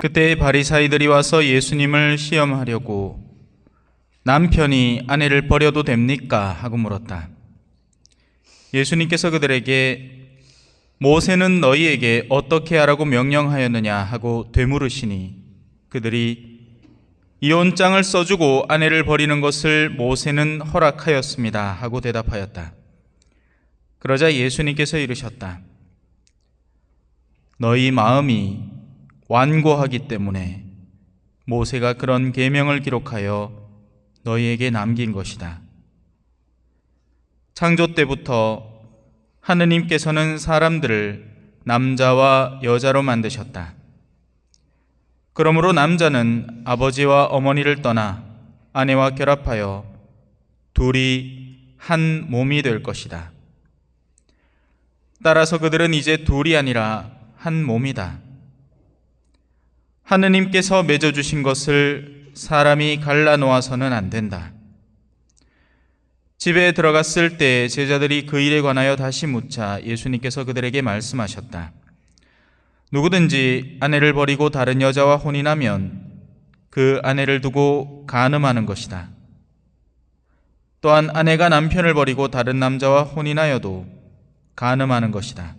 그때 바리사이들이 와서 예수님을 시험하려고 남편이 아내를 버려도 됩니까? 하고 물었다. 예수님께서 그들에게 모세는 너희에게 어떻게 하라고 명령하였느냐 하고 되물으시니 그들이 이혼장을 써주고 아내를 버리는 것을 모세는 허락하였습니다 하고 대답하였다. 그러자 예수님께서 이르셨다. 너희 마음이 완고하기 때문에 모세가 그런 계명을 기록하여 너희에게 남긴 것이다. 창조 때부터 하느님께서는 사람들을 남자와 여자로 만드셨다. 그러므로 남자는 아버지와 어머니를 떠나 아내와 결합하여 둘이 한 몸이 될 것이다. 따라서 그들은 이제 둘이 아니라 한 몸이다. 하느님께서 맺어주신 것을 사람이 갈라놓아서는 안 된다. 집에 들어갔을 때 제자들이 그 일에 관하여 다시 묻자 예수님께서 그들에게 말씀하셨다. 누구든지 아내를 버리고 다른 여자와 혼인하면 그 아내를 두고 간음하는 것이다. 또한 아내가 남편을 버리고 다른 남자와 혼인하여도 간음하는 것이다.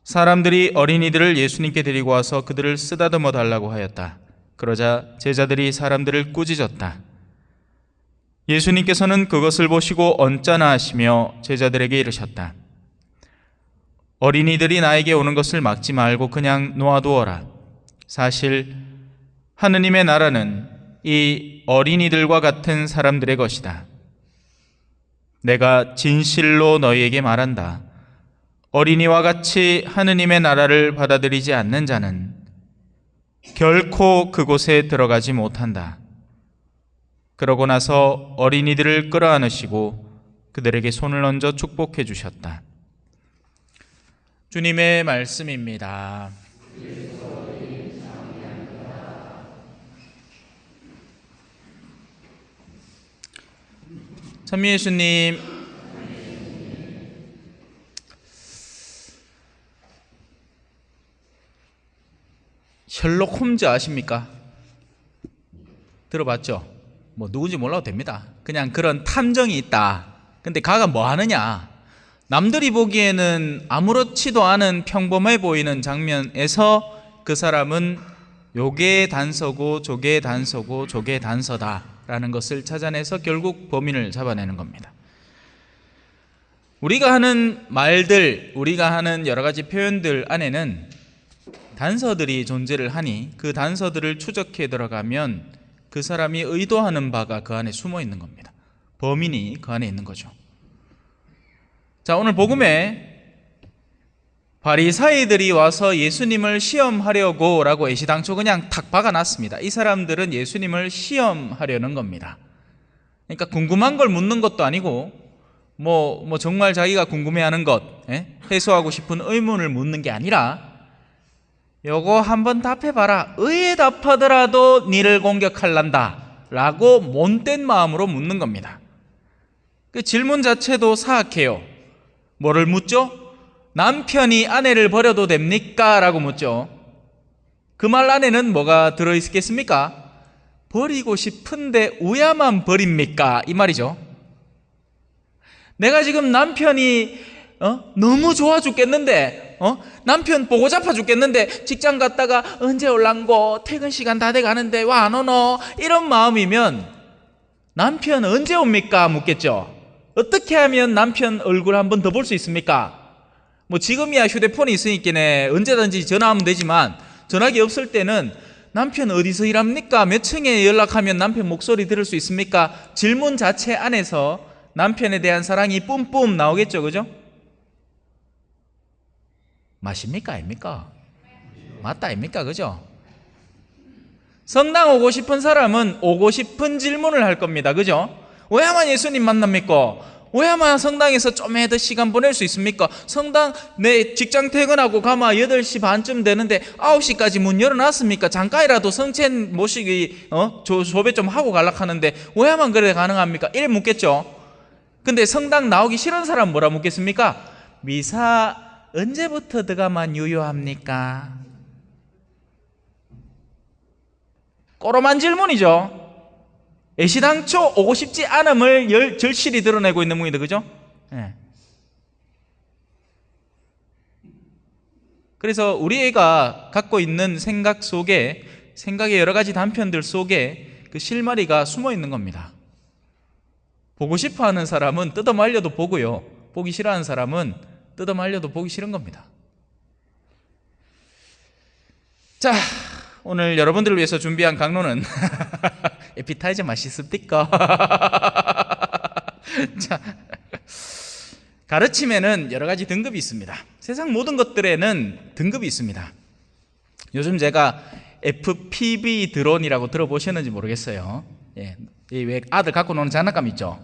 사람들이 어린이들을 예수님께 데리고 와서 그들을 쓰다듬어 달라고 하였다. 그러자 제자들이 사람들을 꾸짖었다. 예수님께서는 그것을 보시고 언짢아 하시며 제자들에게 이르셨다. 어린이들이 나에게 오는 것을 막지 말고 그냥 놓아두어라. 사실 하느님의 나라는 이 어린이들과 같은 사람들의 것이다. 내가 진실로 너희에게 말한다. 어린이와 같이 하느님의 나라를 받아들이지 않는 자는 결코 그곳에 들어가지 못한다. 그러고 나서 어린이들을 끌어안으시고 그들에게 손을 얹어 축복해 주셨다. 주님의 말씀입니다. 찬미 예수님, 셜록 홈즈 아십니까? 들어봤죠? 뭐 누군지 몰라도 됩니다. 그냥 그런 탐정이 있다. 근데 가가 뭐 하느냐? 남들이 보기에는 아무렇지도 않은 평범해 보이는 장면에서 그 사람은 요게 단서고 저게 단서고 저게 단서다라는 것을 찾아내서 결국 범인을 잡아내는 겁니다. 우리가 하는 말들, 우리가 하는 여러 가지 표현들 안에는 단서들이 존재를 하니 그 단서들을 추적해 들어가면 그 사람이 의도하는 바가 그 안에 숨어 있는 겁니다. 범인이 그 안에 있는 거죠. 자, 오늘 복음에 바리사이들이 와서 예수님을 시험하려고 라고 애시당초 그냥 탁 박아놨습니다. 이 사람들은 예수님을 시험하려는 겁니다. 그러니까 궁금한 걸 묻는 것도 아니고 뭐 정말 자기가 궁금해하는 것, 해소하고 싶은 의문을 묻는 게 아니라 요거 한번 답해봐라. 의에 답하더라도 니를 공격할란다 라고 못된 마음으로 묻는 겁니다. 그 질문 자체도 사악해요. 뭐를 묻죠? 남편이 아내를 버려도 됩니까? 라고 묻죠. 그 말 안에는 뭐가 들어있겠습니까? 버리고 싶은데 우야만 버립니까? 이 말이죠. 내가 지금 남편이 너무 좋아 죽겠는데 남편 보고 잡아 죽겠는데 직장 갔다가 언제 올란고 퇴근 시간 다 돼가는데 와 안 오노 이런 마음이면 남편 언제 옵니까? 묻겠죠. 어떻게 하면 남편 얼굴 한번 더 볼 수 있습니까? 뭐 지금이야 휴대폰이 있으니까 언제든지 전화하면 되지만 전화기 없을 때는 남편 어디서 일합니까? 몇 층에 연락하면 남편 목소리 들을 수 있습니까? 질문 자체 안에서 남편에 대한 사랑이 뿜뿜 나오겠죠. 그죠? 맞습니까? 아닙니까? 맞다 아닙니까? 그죠? 성당 오고 싶은 사람은 오고 싶은 질문을 할 겁니다. 그죠? 왜야만 예수님 만납니까? 왜야만 성당에서 좀 더 시간 보낼 수 있습니까? 성당 내 직장 퇴근하고 가면 8시 반쯤 되는데 9시까지 문 열어놨습니까? 잠깐이라도 성체 모시기 조배 좀 하고 가려고 하는데 왜야만 그래 가능합니까? 이래 묻겠죠. 근데 성당 나오기 싫은 사람 뭐라 묻겠습니까? 미사 언제부터 들어가만 유효합니까? 꼬롬한 질문이죠. 애시당초 오고 싶지 않음을 절실히 드러내고 있는 문이다. 그죠? 네. 그래서 우리 애가 갖고 있는 생각 속에, 생각의 여러 가지 단편들 속에 그 실마리가 숨어 있는 겁니다. 보고 싶어 하는 사람은 뜯어 말려도 보고요, 보기 싫어하는 사람은 뜯어 말려도 보기 싫은 겁니다. 자, 오늘 여러분들을 위해서 준비한 강론은 에피타이저 맛있습니까? 자, 가르침에는 여러 가지 등급이 있습니다. 세상 모든 것들에는 등급이 있습니다. 요즘 제가 FPV 드론이라고 들어보셨는지 모르겠어요. 예, 왜 아들 갖고 노는 장난감 있죠?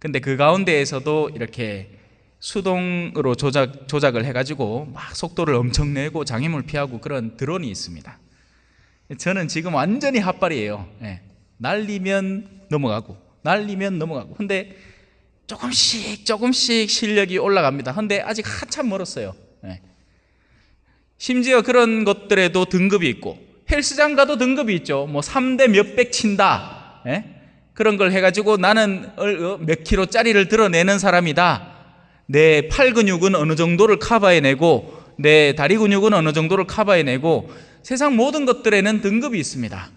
근데 그 가운데에서도 이렇게 수동으로 조작을 해가지고 막 속도를 엄청 내고 장애물 피하고 그런 드론이 있습니다. 저는 지금 완전히 핫발이에요. 예, 날리면 넘어가고 날리면 넘어가고. 근데 조금씩 실력이 올라갑니다. 근데 아직 한참 멀었어요. 예. 심지어 그런 것들에도 등급이 있고, 헬스장 가도 등급이 있죠. 뭐 3대 몇백 친다. 예? 그런 걸 해가지고 나는 몇 킬로짜리를 드러내는 사람이다. 내 팔 근육은 어느 정도를 커버해내고 내 다리 근육은 어느 정도를 커버해내고. 세상 모든 것들에는 등급이 있습니다.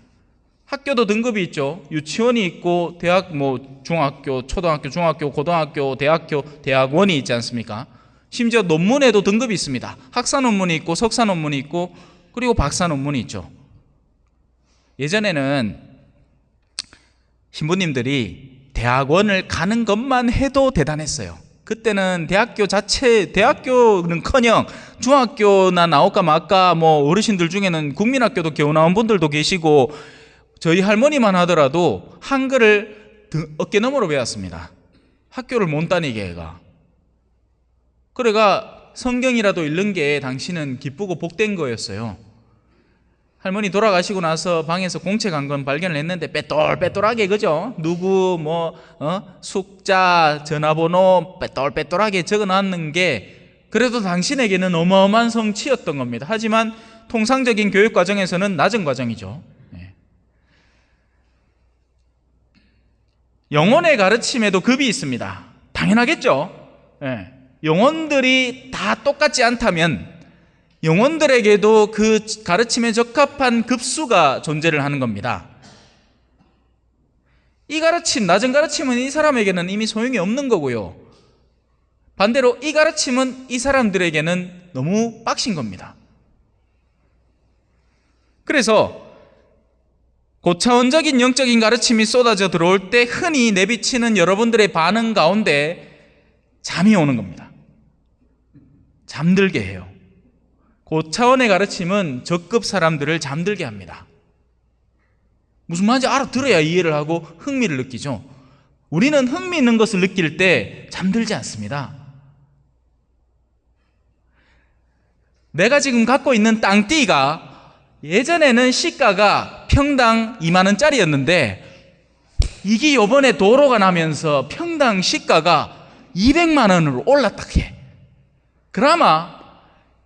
학교도 등급이 있죠. 유치원이 있고 대학, 뭐 중학교, 초등학교, 중학교, 고등학교, 대학교, 대학원이 있지 않습니까? 심지어 논문에도 등급이 있습니다. 학사 논문이 있고 석사 논문이 있고 그리고 박사 논문이 있죠. 예전에는 신부님들이 대학원을 가는 것만 해도 대단했어요. 그때는 대학교 자체, 대학교는커녕 중학교나 나올까 말까, 뭐 어르신들 중에는 국민학교도 겨우 나온 분들도 계시고, 저희 할머니만 하더라도 한글을 어깨너머로 배웠습니다. 학교를 못 다니게 해가. 그래가 성경이라도 읽는 게 당신은 기쁘고 복된 거였어요. 할머니 돌아가시고 나서 방에서 공책한 건 발견을 했는데 빼똘빼똘하게, 그죠? 누구 숙자, 전화번호 빼똘빼똘하게 적어놨는 게 그래도 당신에게는 어마어마한 성취였던 겁니다. 하지만 통상적인 교육 과정에서는 낮은 과정이죠. 네. 영혼의 가르침에도 급이 있습니다. 당연하겠죠. 네. 영혼들이 다 똑같지 않다면 영혼들에게도 그 가르침에 적합한 급수가 존재를 하는 겁니다. 이 가르침, 낮은 가르침은 이 사람에게는 이미 소용이 없는 거고요. 반대로 이 가르침은 이 사람들에게는 너무 빡신 겁니다. 그래서 고차원적인 영적인 가르침이 쏟아져 들어올 때 흔히 내비치는 여러분들의 반응 가운데 잠이 오는 겁니다. 잠들게 해요. 고차원의 가르침은 적급 사람들을 잠들게 합니다. 무슨 말인지 알아들어야 이해를 하고 흥미를 느끼죠. 우리는 흥미 있는 것을 느낄 때 잠들지 않습니다. 내가 지금 갖고 있는 땅띠가 예전에는 시가가 평당 2만 원짜리였는데 이게 이번에 도로가 나면서 평당 시가가 200만 원으로 올랐다 해. 그나마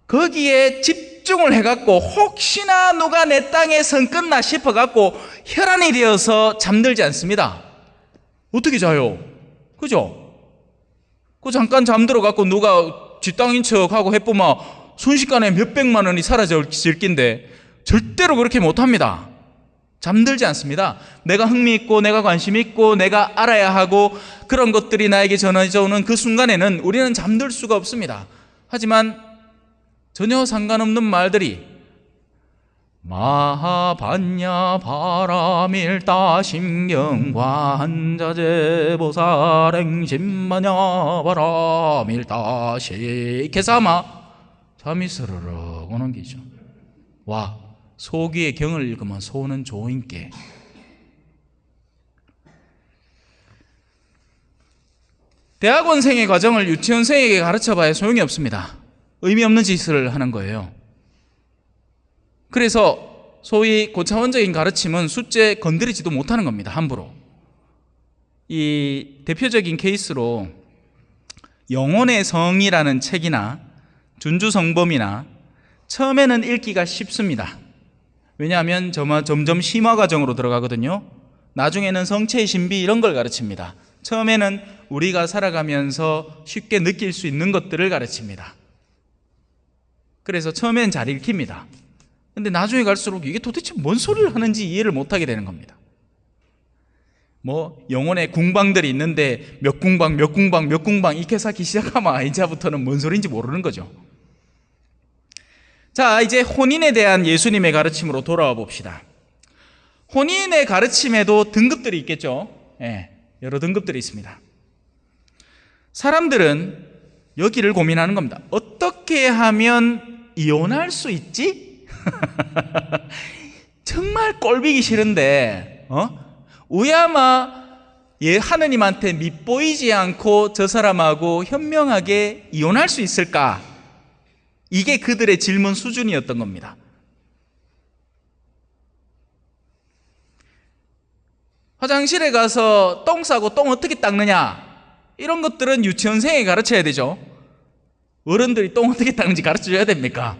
거기에 집중을 해갖고 혹시나 누가 내 땅에 선 끊나 싶어갖고 혈안이 되어서 잠들지 않습니다. 어떻게 자요? 그죠? 그 잠깐 잠들어갖고 누가 지 땅인 척하고 해보면 순식간에 몇백만 원이 사라질 낀데 절대로 그렇게 못합니다. 잠들지 않습니다. 내가 흥미있고 내가 관심있고 내가 알아야 하고 그런 것들이 나에게 전해져 오는 그 순간에는 우리는 잠들 수가 없습니다. 하지만 전혀 상관없는 말들이 마하반야 바라밀다 신경과 한자제보살행 신마냐 바라밀다 시케사마 잠이 스르륵 오는 게죠. 와, 소기의 경을 읽으면 소는 조인께. 대학원생의 과정을 유치원생에게 가르쳐봐야 소용이 없습니다. 의미 없는 짓을 하는 거예요. 그래서 소위 고차원적인 가르침은 숫제 건드리지도 못하는 겁니다. 함부로. 이 대표적인 케이스로 영혼의 성이라는 책이나 준주성범이나 처음에는 읽기가 쉽습니다. 왜냐하면 점점 심화 과정으로 들어가거든요. 나중에는 성체의 신비 이런 걸 가르칩니다. 처음에는 우리가 살아가면서 쉽게 느낄 수 있는 것들을 가르칩니다. 그래서 처음엔 잘 읽힙니다. 근데 나중에 갈수록 이게 도대체 뭔 소리를 하는지 이해를 못하게 되는 겁니다. 뭐 영혼의 궁방들이 있는데 몇 궁방 이렇게 쌓기 시작하면 이제부터는 뭔 소리인지 모르는 거죠. 자, 이제 혼인에 대한 예수님의 가르침으로 돌아와 봅시다. 혼인의 가르침에도 등급들이 있겠죠. 여러 등급들이 있습니다. 사람들은 여기를 고민하는 겁니다. 어떻게 하면 이혼할 수 있지? 정말 꼴보기 싫은데 우야마 하느님한테 밉보이지 않고 저 사람하고 현명하게 이혼할 수 있을까? 이게 그들의 질문 수준이었던 겁니다. 화장실에 가서 똥 싸고 똥 어떻게 닦느냐, 이런 것들은 유치원생에게 가르쳐야 되죠. 어른들이 똥 어떻게 닦는지 가르쳐줘야 됩니까?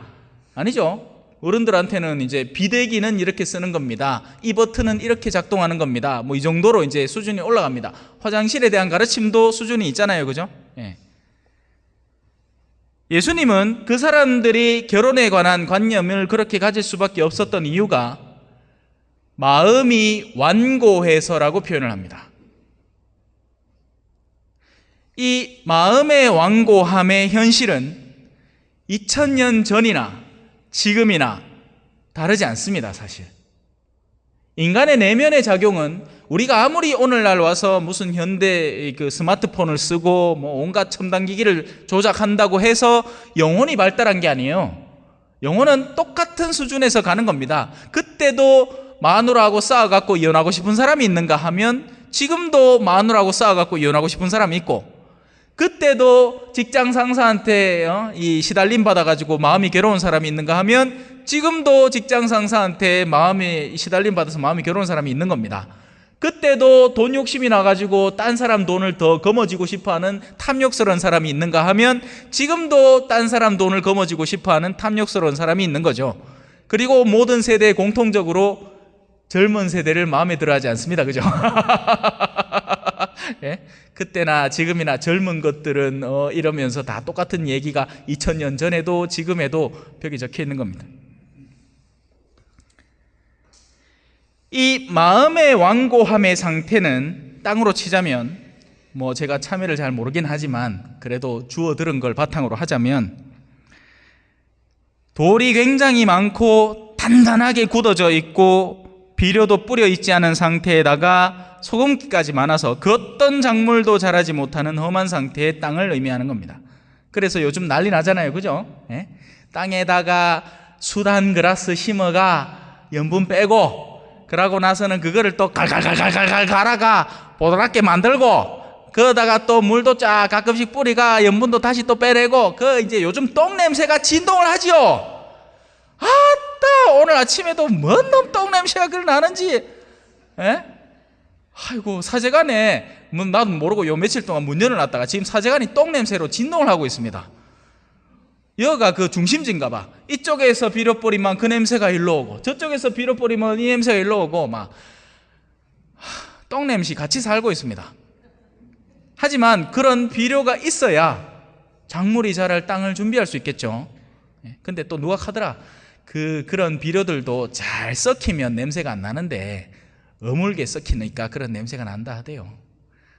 아니죠. 어른들한테는 이제 비대기는 이렇게 쓰는 겁니다, 이 버튼은 이렇게 작동하는 겁니다, 뭐 이 정도로 이제 수준이 올라갑니다. 화장실에 대한 가르침도 수준이 있잖아요, 그죠? 예수님은 그 사람들이 결혼에 관한 관념을 그렇게 가질 수밖에 없었던 이유가 마음이 완고해서라고 표현을 합니다. 이 마음의 완고함의 현실은 2000년 전이나 지금이나 다르지 않습니다, 사실. 인간의 내면의 작용은 우리가 아무리 오늘날 와서 무슨 현대 그 스마트폰을 쓰고 뭐 온갖 첨단 기기를 조작한다고 해서 영혼이 발달한 게 아니에요. 영혼은 똑같은 수준에서 가는 겁니다. 그때도 마누라하고 싸워갖고 이혼하고 싶은 사람이 있는가 하면 지금도 마누라하고 싸워갖고 이혼하고 싶은 사람이 있고, 그때도 직장 상사한테 이 시달림 받아가지고 마음이 괴로운 사람이 있는가 하면 지금도 직장 상사한테 마음이 시달림 받아서 마음이 괴로운 사람이 있는 겁니다. 그때도 돈 욕심이 나가지고 딴 사람 돈을 더 거머쥐고 싶어하는 탐욕스러운 사람이 있는가 하면 지금도 딴 사람 돈을 거머쥐고 싶어하는 탐욕스러운 사람이 있는 거죠. 그리고 모든 세대에 공통적으로 젊은 세대를 마음에 들어하지 않습니다, 그죠? 예? 그때나 지금이나 젊은 것들은 이러면서 다 똑같은 얘기가 2000년 전에도 지금에도 벽에 적혀 있는 겁니다. 이 마음의 완고함의 상태는 땅으로 치자면, 뭐 제가 참여를 잘 모르긴 하지만 그래도 주워 들은 걸 바탕으로 하자면, 돌이 굉장히 많고 단단하게 굳어져 있고 비료도 뿌려 있지 않은 상태에다가 소금기까지 많아서 그 어떤 작물도 자라지 못하는 험한 상태의 땅을 의미하는 겁니다. 그래서 요즘 난리 나잖아요, 그죠? 땅에다가 수단 그라스 심어가 염분 빼고, 그러고 나서는 그거를 또 갈갈갈갈갈 갈아가 보드랍게 만들고, 그러다가 또 물도 쫙 가끔씩 뿌리가 염분도 다시 또 빼내고, 그 이제 요즘 똥 냄새가 진동을 하지요. 아따, 오늘 아침에도 뭔 놈 똥 냄새가 그리 나는지. 아이고, 사제관에 나도 모르고 요 며칠 동안 문 열어놨다가 지금 사제관이 똥 냄새로 진동을 하고 있습니다. 여기가 그 중심지인가 봐. 이쪽에서 비료 뿌리면 그 냄새가 일로 오고, 저쪽에서 비료 뿌리면 이 냄새가 일로 오고, 막 똥 냄새 같이 살고 있습니다. 하지만 그런 비료가 있어야 작물이 자랄 땅을 준비할 수 있겠죠. 근데 또 누가 하더라, 그런 비료들도 잘 썩히면 냄새가 안 나는데 어물게 썩히니까 그런 냄새가 난다 하대요.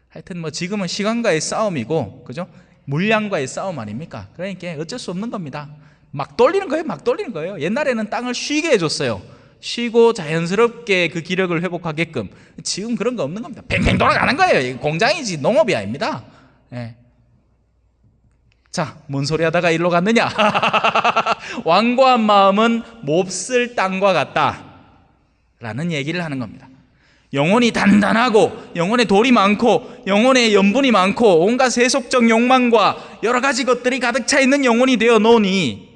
하여튼 뭐 지금은 시간과의 싸움이고, 그죠? 물량과의 싸움 아닙니까? 그러니까 어쩔 수 없는 겁니다. 막 돌리는 거예요, 막 돌리는 거예요. 옛날에는 땅을 쉬게 해줬어요. 쉬고 자연스럽게 그 기력을 회복하게끔. 지금 그런 거 없는 겁니다. 팽팽 돌아가는 거예요. 공장이지 농업이 아닙니다. 자, 뭔 소리 하다가 일로 갔느냐? 완고한 마음은 몹쓸 땅과 같다 라는 얘기를 하는 겁니다. 영혼이 단단하고 영혼에 돌이 많고 영혼에 염분이 많고 온갖 세속적 욕망과 여러 가지 것들이 가득 차 있는 영혼이 되어 놓으니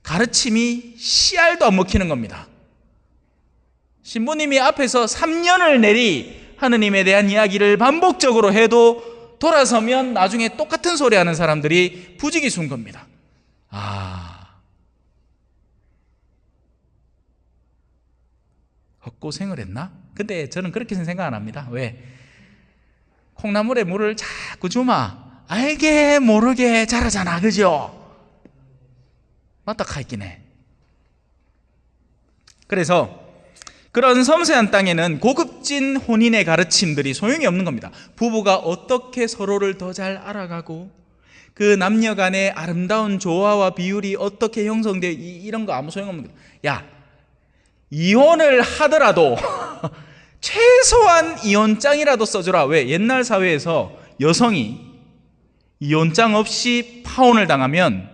가르침이 씨알도 안 먹히는 겁니다. 신부님이 앞에서 3년을 내리 하느님에 대한 이야기를 반복적으로 해도 돌아서면 나중에 똑같은 소리 하는 사람들이 부지기수인 겁니다. 헛고생을 했나? 근데 저는 그렇게 생각 안 합니다. 왜? 콩나물에 물을 자꾸 주마 알게 모르게 자라잖아, 그죠? 맞다 카있긴 해. 그래서 그런 섬세한 땅에는 고급진 혼인의 가르침들이 소용이 없는 겁니다. 부부가 어떻게 서로를 더 잘 알아가고 그 남녀 간의 아름다운 조화와 비율이 어떻게 형성되어 이런 거 아무 소용없는 거야. 야, 이혼을 하더라도 최소한 이혼장이라도 써주라. 왜? 옛날 사회에서 여성이 이혼장 없이 파혼을 당하면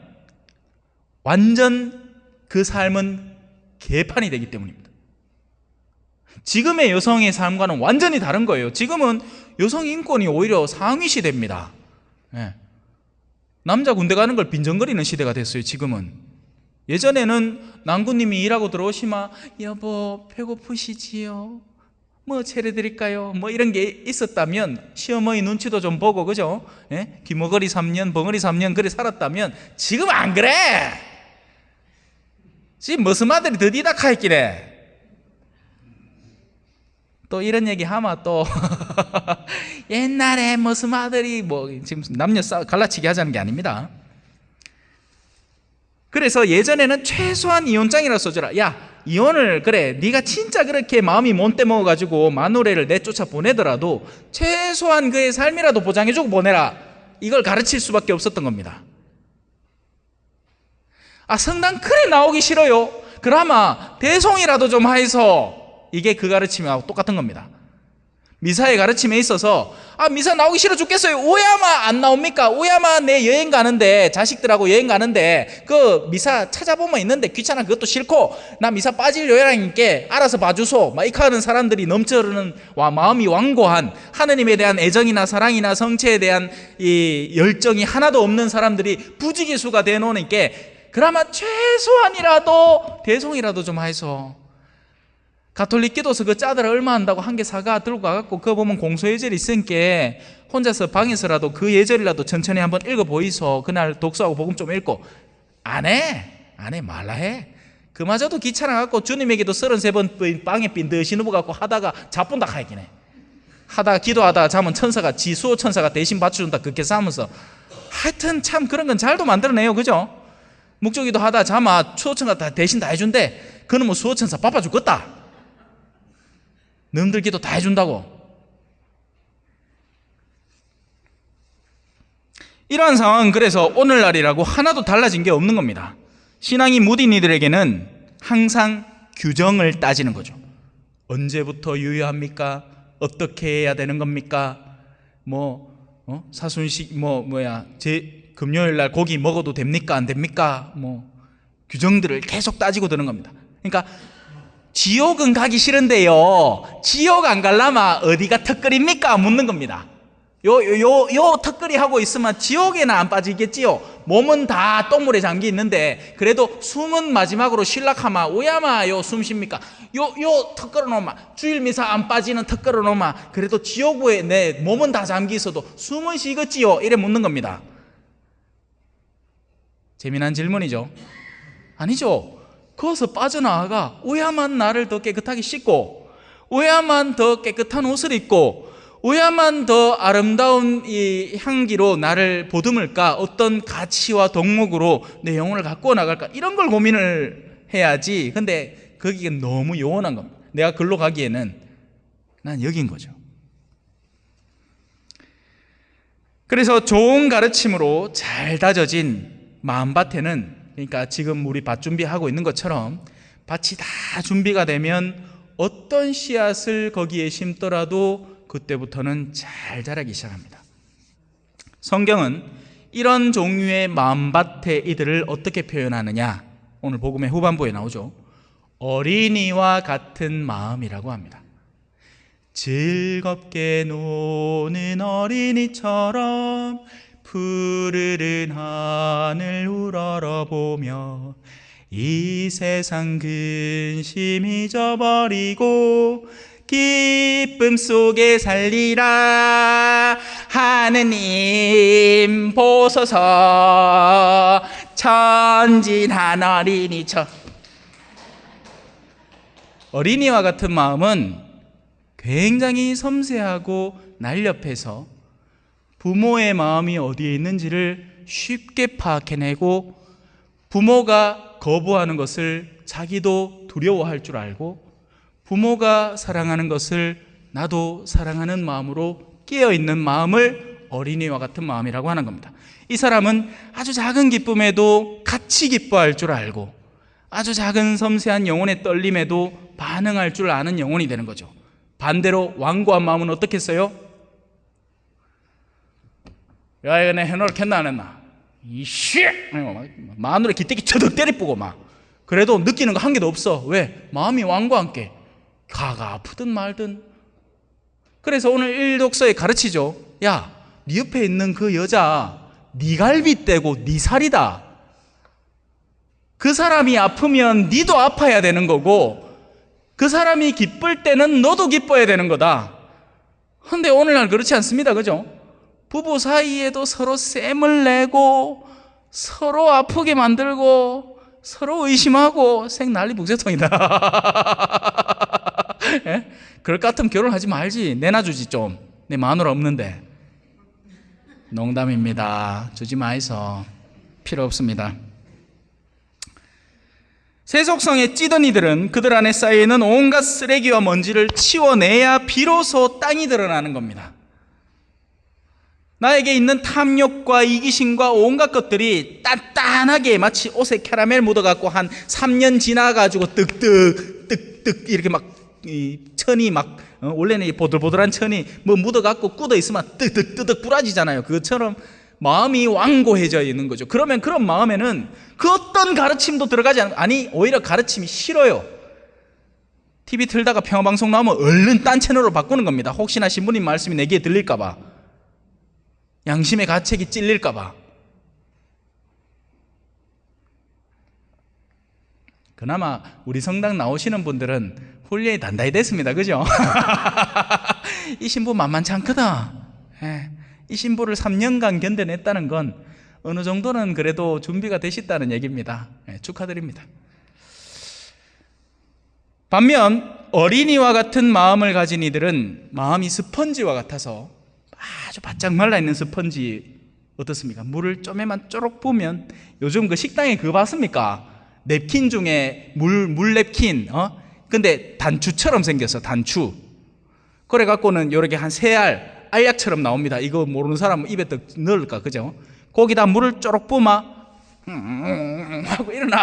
완전 그 삶은 개판이 되기 때문입니다. 지금의 여성의 삶과는 완전히 다른 거예요. 지금은 여성 인권이 오히려 상위 시대입니다. 예. 남자 군대 가는 걸 빈정거리는 시대가 됐어요. 지금은. 예전에는 남군님이 일하고 들어오시면 여보 배고프시지요? 뭐 차려드릴까요? 뭐 이런 게 있었다면 시어머니 눈치도 좀 보고, 그죠? 예? 귀머거리 3년 벙어리 3년 그래 살았다면 지금 안 그래. 지금 무슨 아들이 더디다 카있기래. 또 이런 얘기 하면 또 옛날에 무슨 아들이 뭐 지금 남녀 갈라치기 하자는 게 아닙니다. 그래서 예전에는 최소한 이혼장이라도 써줘라. 야, 이혼을 그래 네가 진짜 그렇게 마음이 못돼 먹어가지고 마누라를 내쫓아 보내더라도 최소한 그의 삶이라도 보장해주고 보내라. 이걸 가르칠 수밖에 없었던 겁니다. 아, 성당 그래 나오기 싫어요. 그나마 대송이라도 좀 하이소. 이게 그 가르침하고 똑같은 겁니다. 미사의 가르침에 있어서 미사 나오기 싫어 죽겠어요. 오야마 안 나옵니까? 오야마 내 여행 가는데 자식들하고 여행 가는데 그 미사 찾아보면 있는데 귀찮아 그것도 싫고 나 미사 빠질 요양님께 알아서 봐주소. 막 이렇게 하는 사람들이 넘쳐흐르는 마음이 완고한 하느님에 대한 애정이나 사랑이나 성체에 대한 이 열정이 하나도 없는 사람들이 부지기수가 되어놓으니까 그나마 최소한이라도 대송이라도 좀 하이소. 가톨릭 기도서 그 짜들 얼마 한다고 한 개 사가 들고 가갖고 그거 보면 공소예절이 있으니까 혼자서 방에서라도 그 예절이라도 천천히 한번 읽어보이소. 그날 독서하고 복음 좀 읽고. 안 해 말라 해. 그마저도 귀찮아갖고 주님에게도 33번 방에 빈듯이 누워갖고 하다가 자본다 하긴 해. 하다가 기도하다가 자면 천사가 지수호 천사가 대신 받쳐준다 그렇게 싸면서. 하여튼 참 그런 건 잘도 만들어내요, 그죠? 묵조기도 하다 자마 수호천사가 다 대신 다 해준대. 그는 뭐 수호천사 바빠 죽겠다. 너희들 기도 다 해준다고. 이러한 상황은 그래서 오늘날이라고 하나도 달라진 게 없는 겁니다. 신앙이 무딘 이들에게는 항상 규정을 따지는 거죠. 언제부터 유효합니까? 어떻게 해야 되는 겁니까? 사순식 금요일 날 고기 먹어도 됩니까? 안 됩니까? 규정들을 계속 따지고 드는 겁니다. 그러니까 지옥은 가기 싫은데요, 지옥 안 갈라면 어디가 턱걸입니까? 묻는 겁니다. 요 턱걸이 하고 있으면 지옥에는 안 빠지겠지요. 몸은 다 똥물에 잠기 있는데 그래도 숨은 마지막으로 쉴락하마 오야마 숨 쉽니까? 요 턱걸어 놓으마 주일 미사 안 빠지는 턱걸어 놓으마 그래도 지옥부에 내 몸은 다 잠기 있어도 숨은 쉬겠지요. 이래 묻는 겁니다. 재미난 질문이죠. 아니죠. 거기서 빠져나와가 오야만 나를 더 깨끗하게 씻고 오야만 더 깨끗한 옷을 입고 오야만 더 아름다운 이 향기로 나를 보듬을까? 어떤 가치와 덕목으로 내 영혼을 갖고 나갈까? 이런 걸 고민을 해야지. 근데 거기가 너무 요원한 겁니다. 내가 글로 가기에는 난 여긴 거죠. 그래서 좋은 가르침으로 잘 다져진 마음밭에는, 그러니까 지금 우리 밭 준비하고 있는 것처럼 밭이 다 준비가 되면 어떤 씨앗을 거기에 심더라도 그때부터는 잘 자라기 시작합니다. 성경은 이런 종류의 마음밭의 이들을 어떻게 표현하느냐, 오늘 복음의 후반부에 나오죠. 어린이와 같은 마음이라고 합니다. 즐겁게 노는 어린이처럼 푸르른 하늘 우러러보며 이 세상 근심 잊어버리고 기쁨 속에 살리라. 하느님 보소서 천진한 어린이처럼. 어린이와 같은 마음은 굉장히 섬세하고 날렵해서 부모의 마음이 어디에 있는지를 쉽게 파악해내고 부모가 거부하는 것을 자기도 두려워할 줄 알고 부모가 사랑하는 것을 나도 사랑하는 마음으로 깨어있는 마음을 어린이와 같은 마음이라고 하는 겁니다. 이 사람은 아주 작은 기쁨에도 같이 기뻐할 줄 알고 아주 작은 섬세한 영혼의 떨림에도 반응할 줄 아는 영혼이 되는 거죠. 반대로 완고한 마음은 어떻겠어요? 야, 이거 내 해놓겠나 안 했나? 이씨! 마누라 기대기 쳐득 때리쁘고 막. 그래도 느끼는 거 한 개도 없어. 왜? 마음이 완고한 게. 가가 아프든 말든. 그래서 오늘 일독서에 가르치죠. 야, 네 옆에 있는 그 여자 네 갈비 떼고 네 살이다. 그 사람이 아프면 네도 아파야 되는 거고 그 사람이 기쁠 때는 너도 기뻐야 되는 거다. 근데 오늘날 그렇지 않습니다. 그죠? 부부 사이에도 서로 셈을 내고 서로 아프게 만들고 서로 의심하고 생 난리 북새통이다. 예? 그럴 것 같으면 결혼하지 말지. 내놔주지 좀. 내 마누라 없는데. 농담입니다. 주지 마이소. 필요 없습니다. 세속성에 찌든 이들은 그들 안에 쌓여있는 온갖 쓰레기와 먼지를 치워내야 비로소 땅이 드러나는 겁니다. 나에게 있는 탐욕과 이기심과 온갖 것들이 단단하게 마치 옷에 캐러멜 묻어갖고 한 3년 지나가지고 뜨뜻 이렇게 막 천이 막 원래는 이 보들보들한 천이 뭐 묻어갖고 굳어 있으면 뜨득 부러지잖아요. 그것처럼 마음이 완고해져 있는 거죠. 그러면 그런 마음에는 그 어떤 가르침도 들어가지 않고, 아니 오히려 가르침이 싫어요. TV 틀다가 평화방송 나오면 얼른 딴 채널로 바꾸는 겁니다. 혹시나 신부님 말씀이 내 귀에 들릴까 봐, 양심의 가책이 찔릴까 봐. 그나마 우리 성당 나오시는 분들은 훈련이 단단히 됐습니다. 그죠? 이 신부 만만치 않거든. 이 신부를 3년간 견뎌냈다는 건 어느 정도는 그래도 준비가 되셨다는 얘기입니다. 축하드립니다. 반면 어린이와 같은 마음을 가진 이들은 마음이 스펀지와 같아서 아주 바짝 말라있는 스펀지 어떻습니까? 물을 좀에만 쪼록 부으면, 요즘 그 식당에 그거 봤습니까? 냅킨 중에 물 냅킨, 근데 단추처럼 생겼어. 단추. 그래갖고는 요렇게 한 3알 알약처럼 나옵니다. 이거 모르는 사람은 입에 딱 넣을까, 그죠? 거기다 물을 쪼록 부으마 하고 일어나.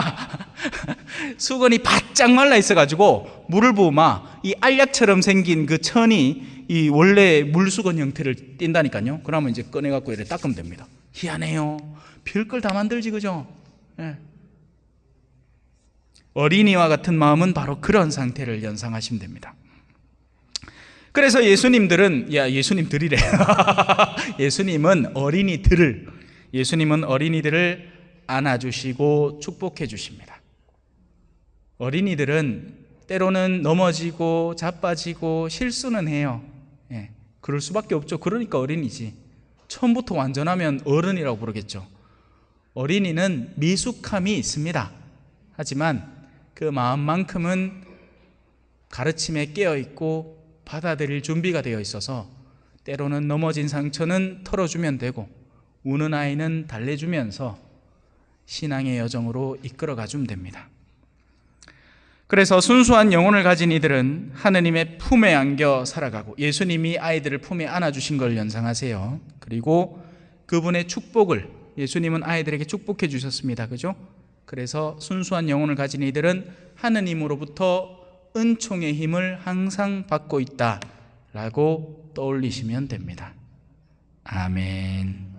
수건이 바짝 말라 있어가지고 물을 부으마 이 알약처럼 생긴 그 천이 이 원래 물수건 형태를 띈다니까요. 그러면 이제 꺼내갖고 이렇게 닦으면 됩니다. 희한해요. 별걸 다 만들지, 그죠? 예. 어린이와 같은 마음은 바로 그런 상태를 연상하시면 됩니다. 그래서 예수님들은, 예수님들이래. 예수님은 어린이들을 안아주시고 축복해 주십니다. 어린이들은 때로는 넘어지고 자빠지고 실수는 해요. 그럴 수밖에 없죠. 그러니까 어린이지. 처음부터 완전하면 어른이라고 부르겠죠. 어린이는 미숙함이 있습니다. 하지만 그 마음만큼은 가르침에 깨어있고 받아들일 준비가 되어 있어서 때로는 넘어진 상처는 털어주면 되고 우는 아이는 달래주면서 신앙의 여정으로 이끌어가주면 됩니다. 그래서 순수한 영혼을 가진 이들은 하느님의 품에 안겨 살아가고, 예수님이 아이들을 품에 안아주신 걸 연상하세요. 그리고 그분의 축복을, 예수님은 아이들에게 축복해 주셨습니다. 그죠? 그래서 순수한 영혼을 가진 이들은 하느님으로부터 은총의 힘을 항상 받고 있다라고 떠올리시면 됩니다. 아멘.